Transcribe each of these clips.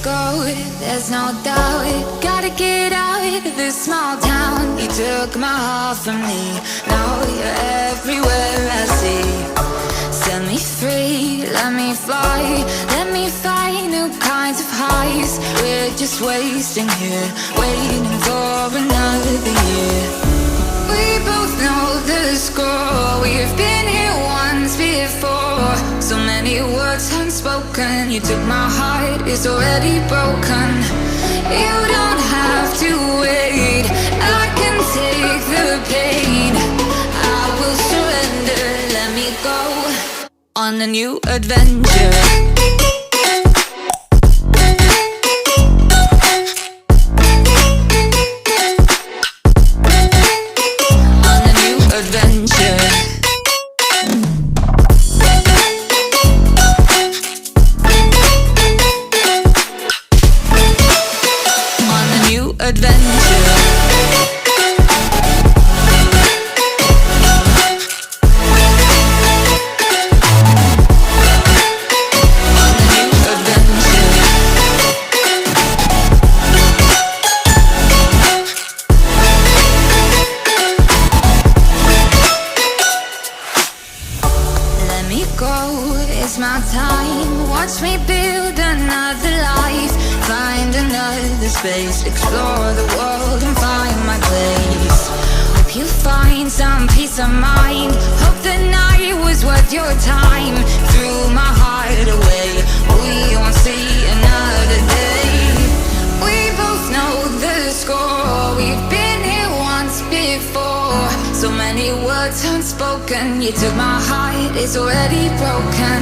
go, there's no doubt. Gotta get out of this small town. You took my heart from me, now you're everywhere I see. Set me free, let me fly, let me find new kinds of highs. We're just wasting here, waiting for another year. We both know the score, we've been here once before. So many words unspoken, you took my heart, it's already broken. You don't have to wait, I can take the pain. I will surrender, let me go on a new adventure. It's my time, watch me build another life. Find another space, explore the world and find my place. Hope you find some peace of mind, hope the night was worth your time. Threw my heart away, we won't see another day. We both know the score, we've been here once before. So many words unspoken, you took my heart, it's already broken.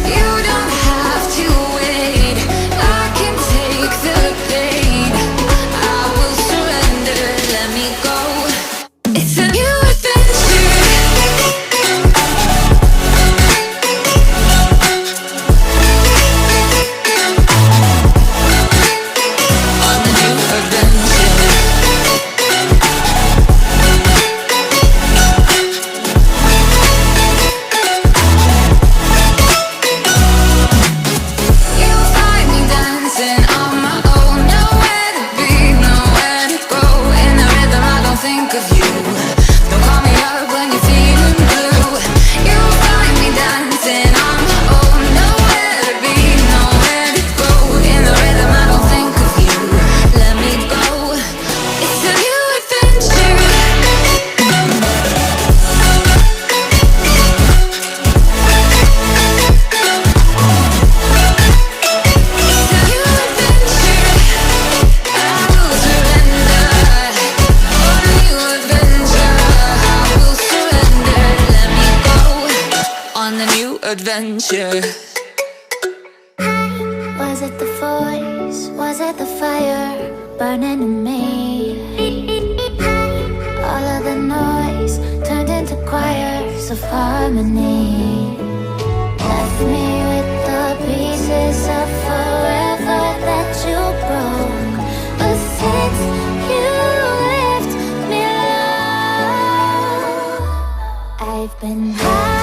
You don't have to wait, I can take the pain. I will surrender, let me go. It's a new adventure. On a new adventure. Adventure. Was it the voice? Was it the fire burning in me? All of the noise turned into choirs of harmony. Left me with the pieces of forever that you broke. But since you left me alone, I've been high.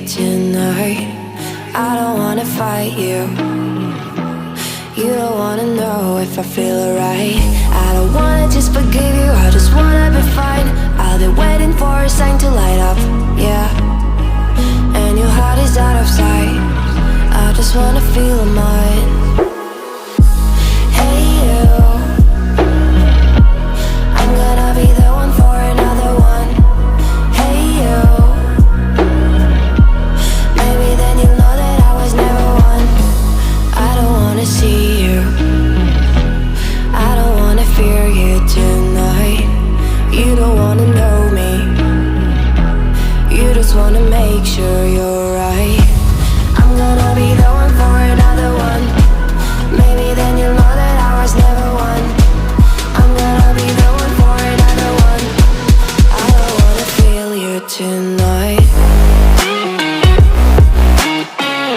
tonight. I don't wanna fight you. You don't wanna know if I feel alright. I don't wanna just forgive you, I just wanna be fine. I'll be waiting for a sign to light up, yeah. And your heart is out of sight. I just wanna feel mine. Hey you, I'm gonna be the one for another one. Hey you, maybe then you'll know that I was never one. I don't wanna see you, I don't wanna fear you tonight. You don't wanna know me, you just wanna make sure you're right. I'm gonna be the one for another one. Maybe then you'll know that I was never one. I'm gonna be the one for another one. I don't wanna feel you tonight.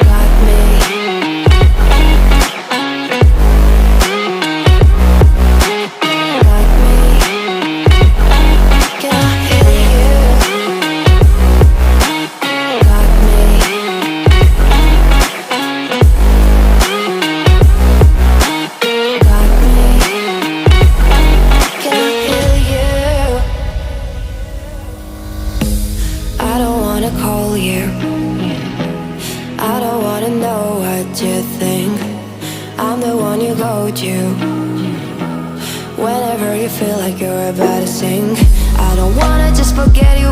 Got me. Got me. Can I feel you? Got me. Got me. Can I feel you? I don't wanna call you. I don't wanna know what you think. I'm the one you go to whenever you feel like you're about to sink. I don't wanna just forget you,